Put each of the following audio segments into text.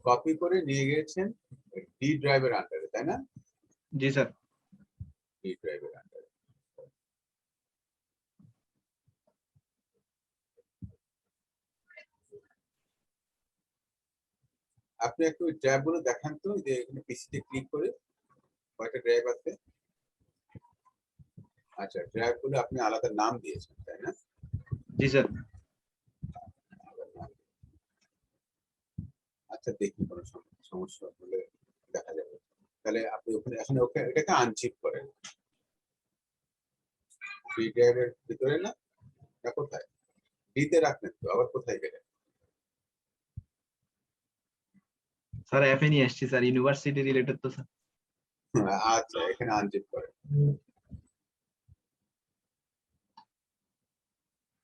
Copy করে নিয়ে গিয়েছেন ডি ড্রাইভের আন্ডারে, তাই না? জি স্যার। ডি ড্রাইভের আন্ডারে। আপনি একটু ড্রাইভ গুলো দেখান তো, যে এখানে পিসিতে ক্লিক করে কয়টা ড্রাইভ আছে। আচ্ছা, ড্রাইভ গুলো আপনি আলাদা নাম দিয়েছেন, তাই না? জি স্যার। আচ্ছা, দেখি কোনো সমস্যা হলে দেখা যাবে। তাহলে আপনি ওখানে এখন এটাকে আনচিপ করেন। ডি ড্রাইভের ভিতরে না, এটা কোথায়? ডিতে রাখলেন তো, আবার কোথায় গেলেন? স্যার এফএ নিয়ে আসছি স্যার, ইউনিভার্সিটি রিলেটেড তো স্যার। আচ্ছা, এখানে আনচিপ করেন।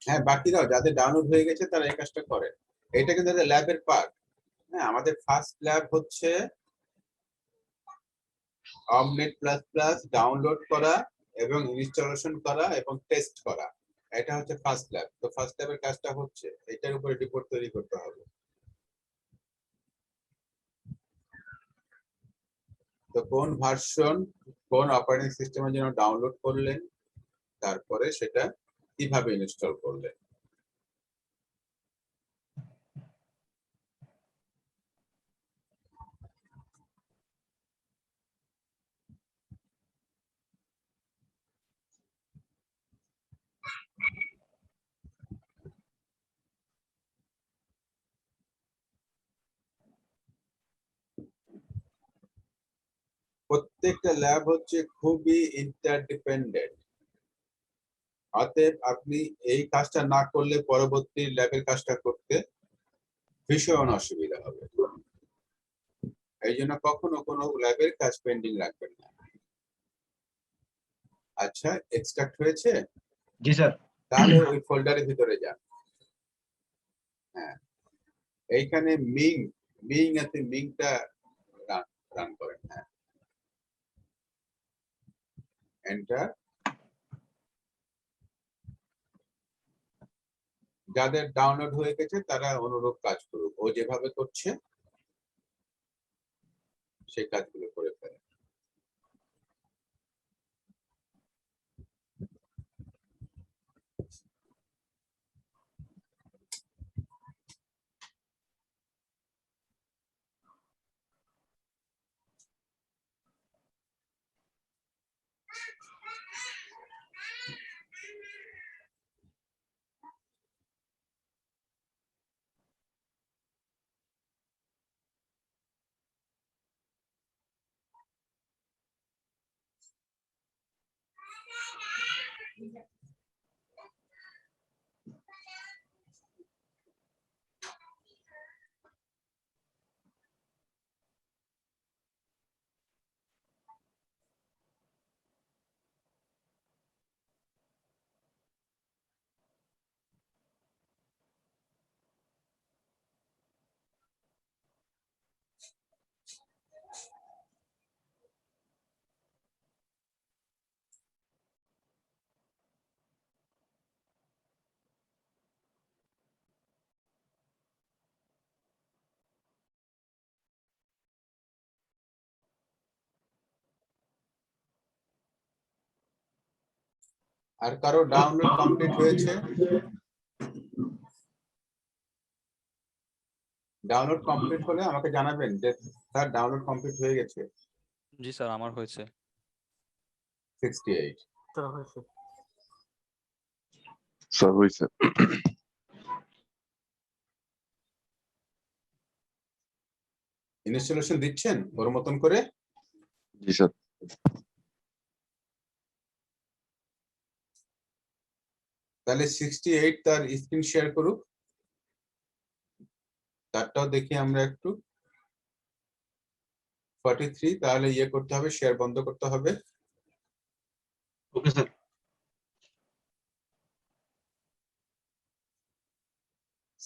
হ্যাঁ, বাকিরাও যাদের ডাউনলোড হয়ে গেছে তারা এই কাজটা করে। এটা কিন্তু ল্যাবের পার্ট। হ্যাঁ, আমাদের ফার্স্ট ল্যাব হচ্ছে অমনেট প্লাস প্লাস ডাউনলোড করা এবং ইনস্টলেশন করা এবং টেস্ট করা। এটা হচ্ছে ফার্স্ট ল্যাব। তো ফার্স্ট ল্যাবের কাজটা হচ্ছে এটার উপরে রিপোর্ট তৈরি করতে হবে। তো কোন ভার্সন, কোন অপারেটিং সিস্টেমের জন্য ডাউনলোড করলেন, তারপরে সেটা কিভাবে ইনস্টল করলেন। প্রত্যেকটা ল্যাব হচ্ছে খুবই ইন্টারডিপেন্ডেন্ট। অতএব আপনি এই কাজটা না করলে পরবর্তী ল্যাবের কাজটা করতে ভীষণ অসুবিধা হবে। এই জন্য কখনো কোনো ল্যাবের কাজ পেন্ডিং রাখবেন না। আচ্ছা, এক্সট্রাক্ট হয়েছে? জি স্যার। তাহলে ওই ফোল্ডারের ভিতরে যান। হ্যাঁ, এইখানে মিং আছে, মিংটা রান করেন। হ্যাঁ, এন্টার। যাদের ডাউনলোড হয়ে গেছে তারা অনুরূপ কাজ করুক, ও যেভাবে করছে সেই কাজগুলো করে ফেলে। আর কারো ডাউনলোড কমপ্লিট হয়েছে? ডাউনলোড কমপ্লিট হলে আমাকে জানাবেন যে স্যার ডাউনলোড কমপ্লিট হয়ে গেছে। জি স্যার, আমার হয়েছে। 68 স্যার হয়েছে। স্যার হয়েছে। ইনস্টলেশন দিচ্ছেন ওর মতন করে? জি স্যার। তাহলে 68 তার স্ক্রিন শেয়ার করুক, তারটাও দেখি আমরা একটু। 43 তাহলে ইয়ে করতে হবে, শেয়ার বন্ধ করতে হবে। Okay sir.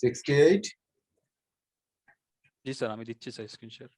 68 জি স্যার, আমি দিচ্ছি স্যার স্ক্রিন শেয়ার।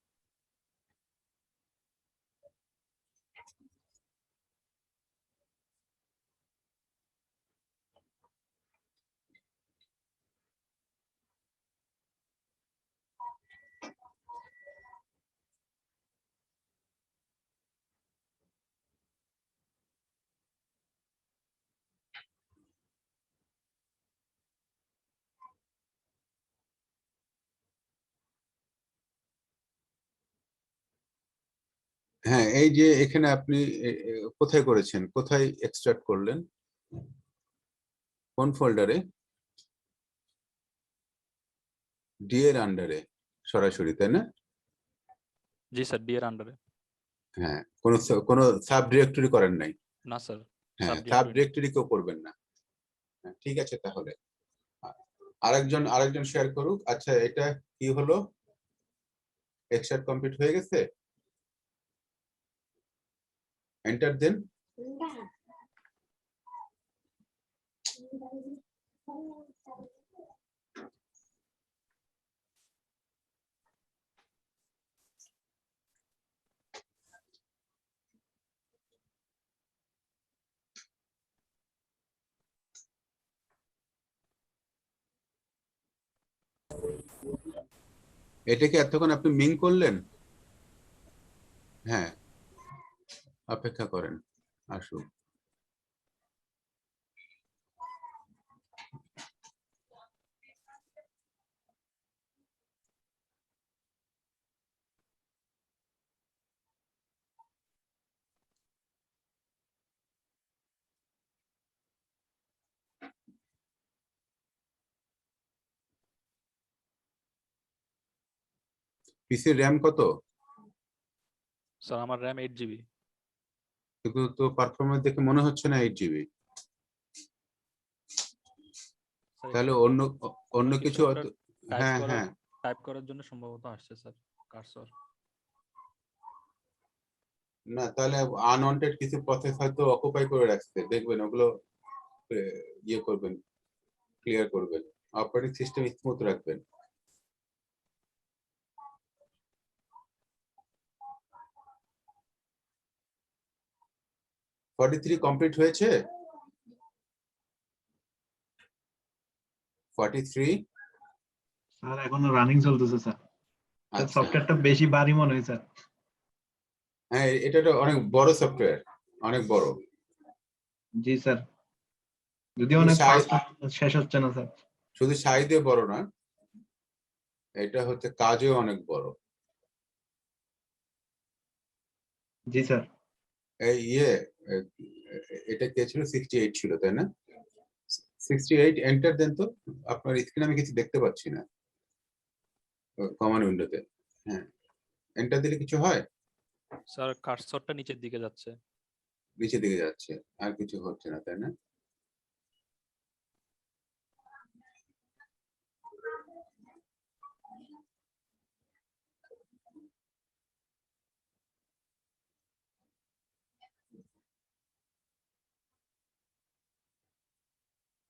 হ্যাঁ, এই যে এখানে আপনি কোথায় করেছেন, কোথায় এক্সট্রাক্ট করলেন, কোন ফোল্ডারে? ডি এর আন্ডারে সরাসরি, তাই না? জি স্যার, ডি এর আন্ডারে। হ্যাঁ, কোনো সাব ডিরেক্টরি করেন নাই? না স্যার, হ্যাঁ, সাব সাব ডিরেক্টরি। ডিরেক্টরি কেউ করবেন না। হ্যাঁ, ঠিক আছে, তাহলে আরেকজন শেয়ার করুক। আচ্ছা, এটা কি হলো? এক্সট্রাক্ট কমপ্লিট হয়ে গেছে, এন্টার দেন। এটাকে এতক্ষণ আপনি মিং করলেন? হ্যাঁ, অপেক্ষা করেন, আসুন। পিসির র্যাম কত? স্যার আমার র্যাম 8 GB। কিন্তু তো পারফরমেন্স দেখে মনে হচ্ছে না 8 GB। তাহলে অন্য কিছু হ্যাঁ হ্যাঁ, টাইপ করার জন্য সম্ভবত আসছে স্যার কার্সর। না তাহলে আনওয়ান্টেড কিছু প্রসেস হয়তো অকুপাই করে রাখছে, দেখবেন ওগুলো ইয়ে করবেন, ক্লিয়ার করবেন, অপারেটিং সিস্টেম স্মুথ রাখবেন। $43 কমপ্লিট হয়েছে? 43? স্যার এখনো রানিং চলতেছে স্যার। আচ্ছা, সফটওয়্যারটা বেশি ভারী মনে হয় স্যার। হ্যাঁ, এটা তো অনেক বড় সফটওয়্যার, অনেক বড়। জি স্যার, যদিও অনেক ফাস্ট শেষ হচ্ছে না স্যার। শুধু সাইজে বড় না, এটা হচ্ছে কাজেও অনেক বড়। জি স্যার। এই এটা কে ছিল? 68 ছিল, তাই না? 68 এন্টার দেন তো। আপনার স্ক্রিনে আমি কিছু দেখতে পাচ্ছি না কমান্ড উইন্ডোতে। হ্যাঁ, এন্টার দিলে কিছু হয়? স্যার কার্সরটা নিচের দিকে যাচ্ছে। নিচের দিকে যাচ্ছে, আর কিছু হচ্ছে না, তাই না?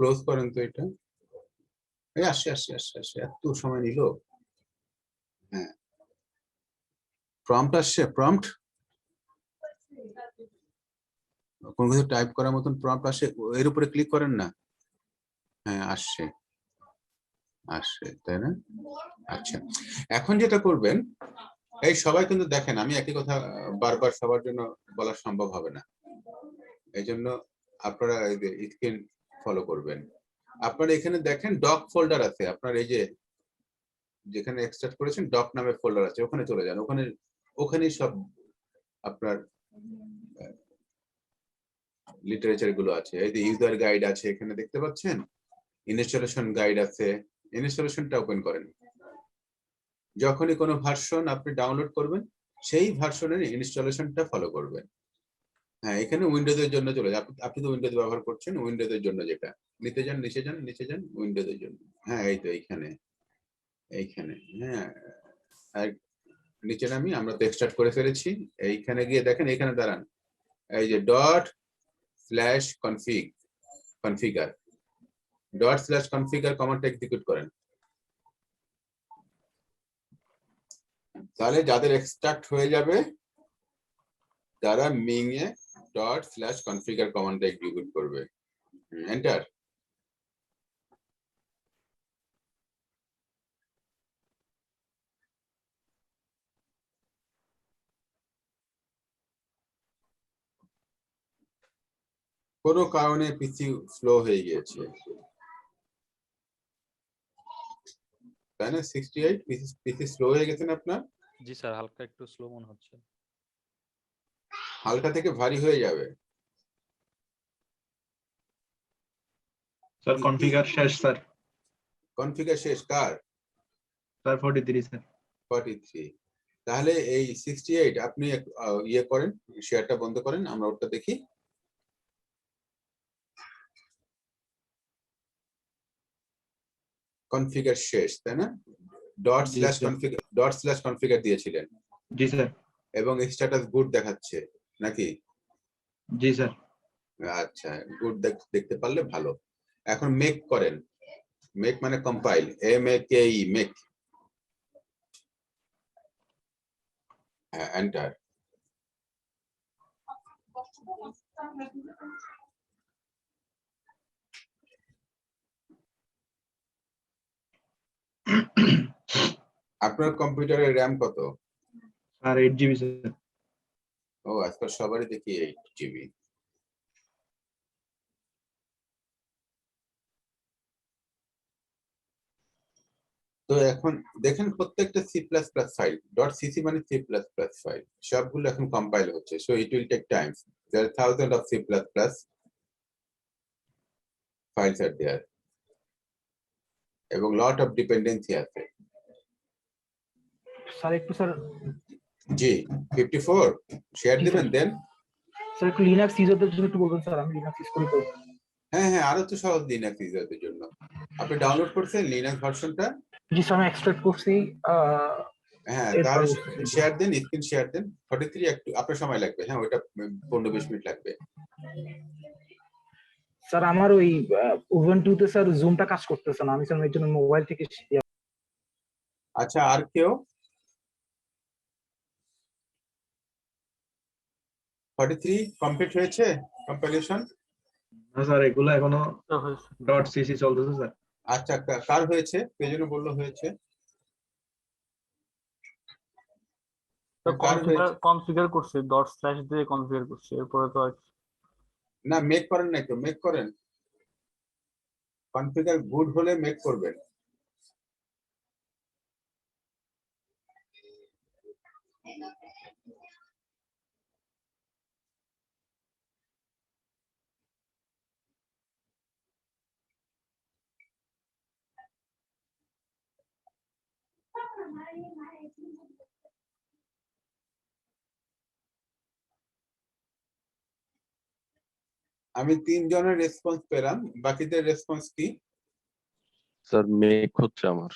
ক্লোজ করেন তো এটা। এই আসছে আসছে আসছে আসছে, এত সময় নিল। হ্যাঁ, প্রম্পট আসছে, প্রম্পট কোন কিছু টাইপ করার মতন প্রম্পট আসে, এর উপরে ক্লিক করেন না। হ্যাঁ, আসছে আসছে, তাই না? আচ্ছা, এখন যেটা করবেন, এই সবাই কিন্তু দেখেন, আমি একই কথা বারবার সবার জন্য বলা সম্ভব হবে না, এই জন্য আপনারা এই যে স্ক্রিন ফলো করবেন। আপনারা এখানে দেখেন ডক ফোল্ডার আছে, আপনার এই যে যেখানে এক্সট্রাক্ট করেছেন ডক নামে ফোল্ডার আছে, ওখানে চলে যান। ওখানেই সব আপনার লিটারেচার গুলো আছে। এই যে ইউজার গাইড আছে, এখানে দেখতে পাচ্ছেন, ইনস্টলেশন গাইড আছে, ইনস্টলেশনটা ওপেন করেন। যখনই কোনো ভার্সন আপনি ডাউনলোড করবেন, সেই ভার্সনের ইনস্টলেশনটা ফলো করবেন। হ্যাঁ, এখানে উইন্ডোজের জন্য চলে যান, আপনি তো উইন্ডোজ ব্যবহার করছেন, উইন্ডোজের জন্য যেটা নিতে যান, নিচে যান, নিচে যান, উইন্ডোজের জন্য। হ্যাঁ, এই তো এইখানে, এইখানে। হ্যাঁ, আর নিচে নামি, আমরা তো এক্সট্রাক্ট করে ফেলেছি। এইখানে গিয়ে দেখেন, এখানে দাঁড়ান, এই যে কনফিগার কমান্ডটা এক্সিকিউট করেন। তাহলে যাদের এক্সট্রাক্ট হয়ে যাবে, তারা মিং এ ./configure কমান্ডটা এক্সিকিউট করবে। এন্টার। কোনো কারণে পিসি স্লো হয়ে গিয়েছে, তাই না? 68 পিসি স্লো হয়ে গেছে না আপনার? জি স্যার, হালকা একটু স্লো মনে হচ্ছে। হালকা থেকে ভারী হয়ে যাবে। স্যার কনফিগার শেষ স্যার। কনফিগার শেষ কার? Sir 43 sir. 43। তাহলে এই 68 আপনি ইয়ে করেন, শেয়ারটা বন্ধ করেন, আমরা ওটা দেখি। কনফিগার শেষ, তাই না? জি, স্যার। ডট স্ল্যাশ কনফিগার দিয়েছিলেন জি স্যার। এবং স্ট্যাটাস গুড দেখাচ্ছে নাকি? জি স্যার। আচ্ছা, গুড দেখতে পারলে ভালো। এখন মেক করেন। মেক মানে কম্পাইল, MAKE, মেক। হ্যাঁ, এন্টার। আপনার কম্পিউটারের র্যাম কত? Sir 8 GB sir. ও, আজকাল সবারই দেখি 8 GB। তো এখন দেখেন প্রত্যেকটা C++ ফাইল, .cc মানে C++ ফাইল, সবগুলো এখন কম্পাইল হচ্ছে। So it will take time. There are thousand of C++ files আর দেয়ার এবং লট অফ ডিপেন্ডেন্সি আছে। স্যার একটু স্যার, জি, 54 শেয়ার জি, দিবেন স্যার। দেন। স্যার একটু লিনাক্স ইউজারদের জন্য একটু বলবেন স্যার, আমি লিনাক্স ইউজ করি তো। হ্যাঁ হ্যাঁ, আরো তো সহজ লিনাক্স ইউজারদের জন্য। আপনি ডাউনলোড করছেন লিনাক্স ভার্সনটা? জি স্যার, আমি এক্সট্রাক্ট করছি। হ্যাঁ, এরপর তাহলে শেয়ার দেন, স্ক্রিন শেয়ার দেন। 43 একটু আপনার সময় লাগবে, হ্যাঁ ওইটা 15-20 মিনিট লাগবে। স্যার আমার ওই উবুন্টুতে স্যার জুমটা কাজ করতেছে না, আমি স্যার এর জন্য মোবাইল থেকে আচ্ছা, আর কেউ? 43 কমপ্লিট হয়েছে কম্পাইলেশন? না স্যার, এগুলো এখনো .cc চলতেছে স্যার। আচ্ছা, কার হয়েছে? কে যেন বললো হয়েছে? কার হয়েছে? কনফিগার করছি, ডট স্ল্যাশ দিয়ে কনফিগার করছি, এরপরে তো আর না, মেক করেন নাই তো, মেক করেন। কনফিগার গুড হলে মেক করবেন। আমি 3 জনের রেসপন্স পেলাম, বাকিদের রেসপন্স কি? স্যার মেক হচ্ছে আমার।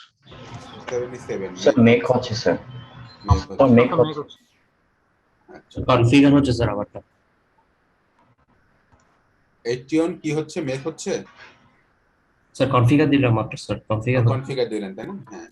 77 স্যার মেক হচ্ছে স্যার। মেক আমার হচ্ছে। মেক মেক হচ্ছে। হচ্ছে। আচ্ছা, কনফিগার হচ্ছে স্যার আমারটা। 81 কি হচ্ছে? মেক হচ্ছে? স্যার কনফিগার দিলাম মাত্র স্যার, কনফিগার হচ্ছে। কনফিগার দিলেন তাই না? হ্যাঁ।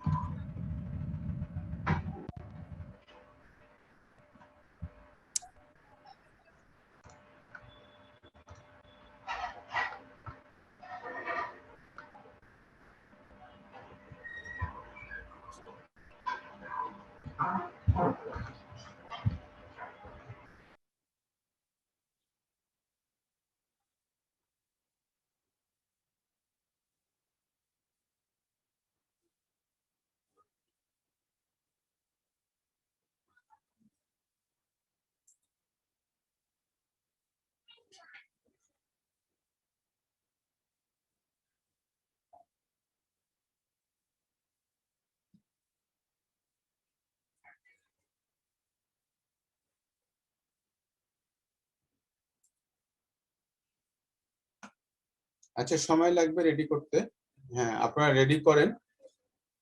আচ্ছা, সময় লাগবে রেডি করতে। হ্যাঁ, আপনারা রেডি করেন।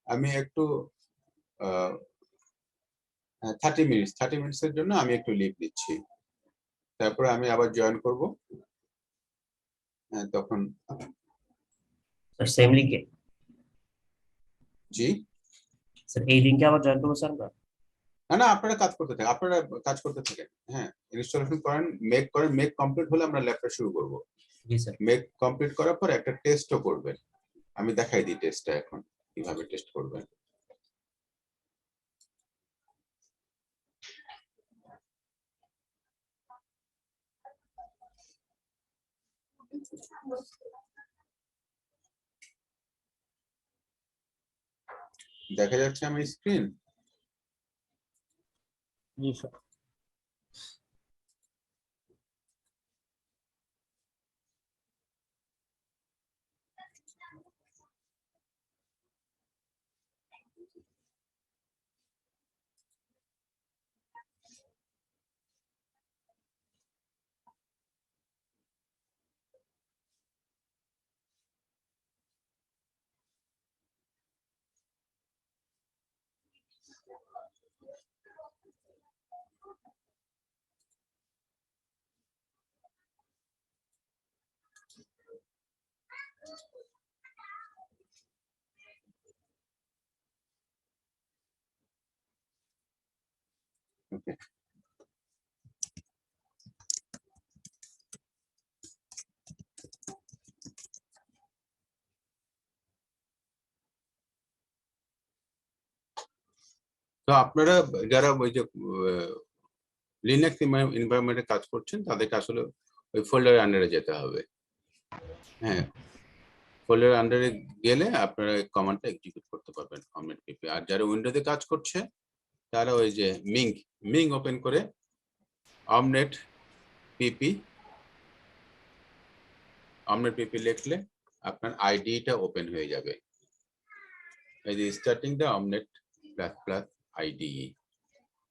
আমি একটু 30 মিনিটসের জন্য আমি একটু লিভ দিচ্ছি, তারপরে আমি আবার জয়েন করব। হ্যাঁ, তখন স্যার সেম লিংকে, জি। স্যার এই লিংকে আবার জয়েন করবো স্যার আমরা? না না, আপনারা কাজ করতে থাকেন, আপনারা কাজ করতে থাকেন। হ্যাঁ, ইনস্টলেশন করেন, মেক করেন। মেক কমপ্লিট হলে আমরা ল্যাবটা শুরু করব। জি স্যার। মেক কমপ্লিট করার পর একটা টেস্টও করবেন। আমি দেখাই দিই টেস্টটা এখন কিভাবে টেস্ট করবেন। দেখা যাচ্ছে আমার স্ক্রিন? জি স্যার। Okay. তো আপনারা যারা ওই যে লিনাক্স এনভায়রনমেন্টে কাজ করছেন তাদেরকে আসলে ওই ফোল্ডারের আন্ডারে যেতে হবে। হ্যাঁ, ফোল্ডারের আন্ডারে গেলে আপনারা কমান্ডটা এক্সিকিউট করতে পারবেন অমনেট পিপি। আর যারা উইন্ডোতে কাজ করছে তারা ওই যে মিং ওপেন করে অমনেট পিপি লিখলে আপনার আইডিটা ওপেন হয়ে যাবে। এই যে স্টার্টিং দ্য অমনেট প্লাস আইডিই,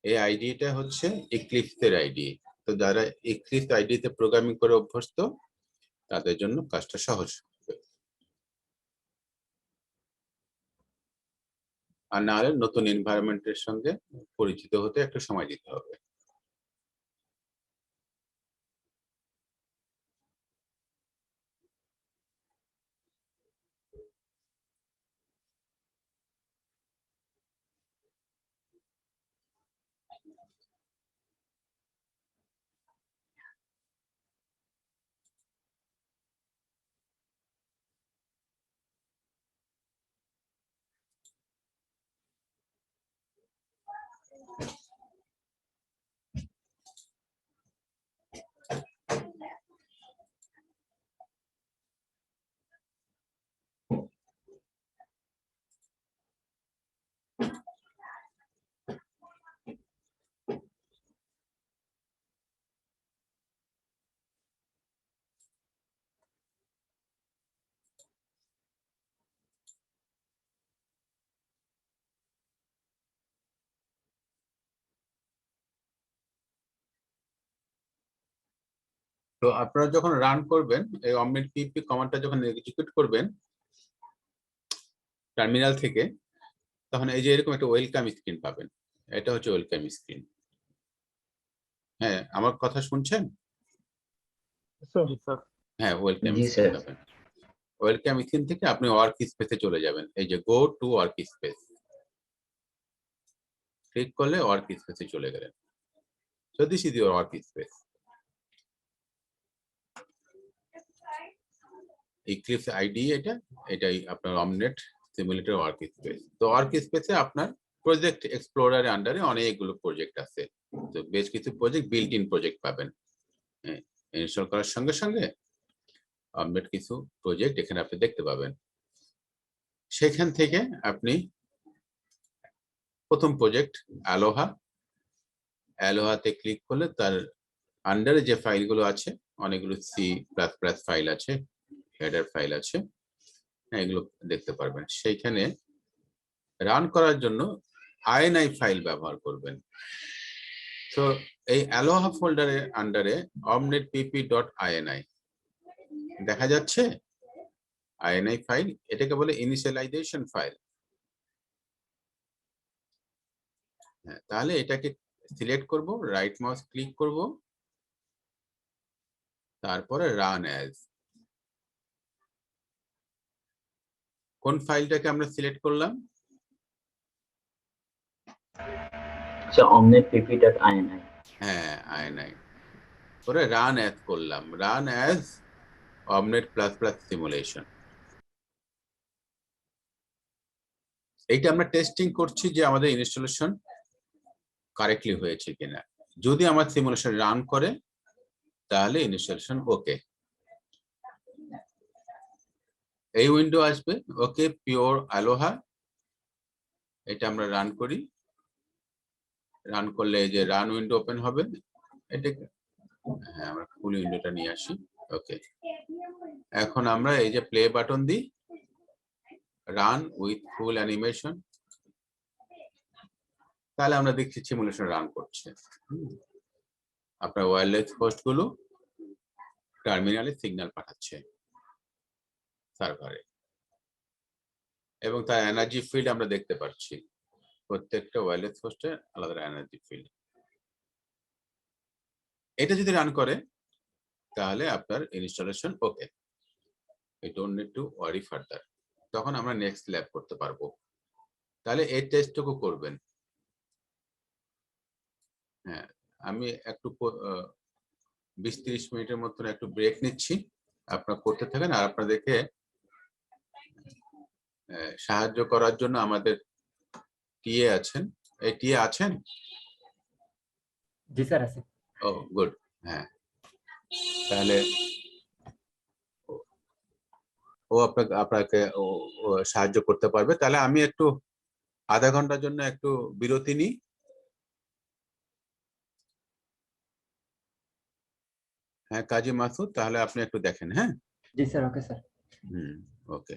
এই আইডিটা হচ্ছে এক্লিপসের আইডি। তো যারা এক্লিপস আইডিতে প্রোগ্রামিং করে অভ্যস্ত তাদের জন্য কাজটা সহজ হবে। আর না হলে নতুন এনভায়রনমেন্টের সঙ্গে পরিচিত হতে একটু সময় দিতে হবে। তো আপনারা যখন রান করবেন এই অমনেট পিপি কমান্ডটা যখন এক্সিকিউট করবেন টার্মিনাল থেকে, তখন এই যে এরকম একটা ওয়েলকাম স্ক্রিন পাবেন। এটা হচ্ছে ওয়েলকাম স্ক্রিন। হ্যাঁ, আমার কথা শুনছেন? জি স্যার। হ্যাঁ, ওয়েলকাম জি, স্ক্রিন স্যার। পাবেন। ওয়েলকাম স্ক্রিন থেকে আপনি ওয়ার্ক স্পেসে চলে যাবেন। এই যে go to work space click করলে ওয়ার্ক স্পেসে চলে গেলেন। So this is your work space. Eclipse IDE এটাই আপনার অমনেট সিমুলেটর ওয়ার্ক স্পেস। তো ওয়ার্ক স্পেসে আপনার প্রজেক্ট এক্সপ্লোরারের আন্ডারে অনেকগুলো প্রজেক্ট আছে। তো বেশ কিছু প্রজেক্ট বিল্ট ইন প্রজেক্ট পাবেন। ইনস্টল করার সঙ্গে সঙ্গে অমনেট কিছু প্রজেক্ট এখানে আপনি দেখতে পাবেন। সেখান থেকে আপনি প্রথম প্রজেক্ট অ্যালোহাতে ক্লিক করলে তার আন্ডারে যে ফাইলগুলো আছে, অনেকগুলো C++ ফাইল আছে, হেডার ফাইল আছে, এগুলো দেখতে পারবেন। সেইখানে রান করার জন্য INI ফাইল ব্যবহার করবেন। তো এই অ্যালোহা ফোল্ডারের আন্ডারে omnet pp.ini দেখা যাচ্ছে। INI ফাইল, এটাকে বলে ইনিশিয়ালাইজেশন ফাইল। হ্যাঁ, তাহলে এটাকে সিলেক্ট করব, রাইট মাউস ক্লিক করব, তারপরে রান অ্যাজ। কোন ফাইলটাকে আমরা সিলেক্ট করলাম? আচ্ছা, omnet pp.ini। হ্যাঁ, INI। পরে রান অ্যাজ করলাম, রান অ্যাজ omnet ++ সিমুলেশন। এইটা আমরা টেস্টিং করছি যে আমাদের ইনস্টলেশন কারেক্টলি হয়েছে কিনা। যদি আমার সিমুলেশন রান করে তাহলে ইনস্টলেশন ওকে। এই উইন্ডো আসবে, ওকে পিওর আলোহা। এটা আমরা রান করি। রান করলে এই যে রান উইন্ডো ওপেন হবে। এটা হ্যাঁ, আমরা ফুল উইন্ডোটা নিয়ে আসি। ওকে, এখন আমরা এই যে প্লে বাটন দিই, রান উইথ ফুল অ্যানিমেশন, তাহলে আমরা দেখছি সিমুলেশন রান করছে। আপনার ওয়্যারলেস হোস্ট গুলো টার্মিনালে সিগন্যাল পাঠাচ্ছে সার্ভারে, এবং তার এনার্জি ফিল্ড আমরা দেখতে পাচ্ছি। প্রত্যেকটা ওয়্যারলেস হোস্টে আলাদা এনার্জি ফিল্ড। এটা যদি রান করে তাহলে আপনার installation okay, you don't need to worry further. তখন আমরা নেক্সট ল্যাব করতে পারবো। তাহলে এই টেস্টটুকু করবেন। হ্যাঁ, আমি একটু 20-30 মিনিটের মতন একটু ব্রেক নিচ্ছি, আপনারা করতে থাকেন। আর আপনাদেরকে সাহায্য করার জন্য আমাদের টিএ আছেন। এই টিএ আছেন? জি স্যার আছে। ও গুড। হ্যাঁ, তাহলে ও আপনাকে ও সাহায্য করতে পারবে। তাহলে আমি একটু আধা ঘন্টার জন্য একটু বিরতি নিই। হ্যাঁ কাজী মাসুদ, তাহলে আপনি একটু দেখেন। হ্যাঁ জি স্যার, ওকে স্যার। ওকে।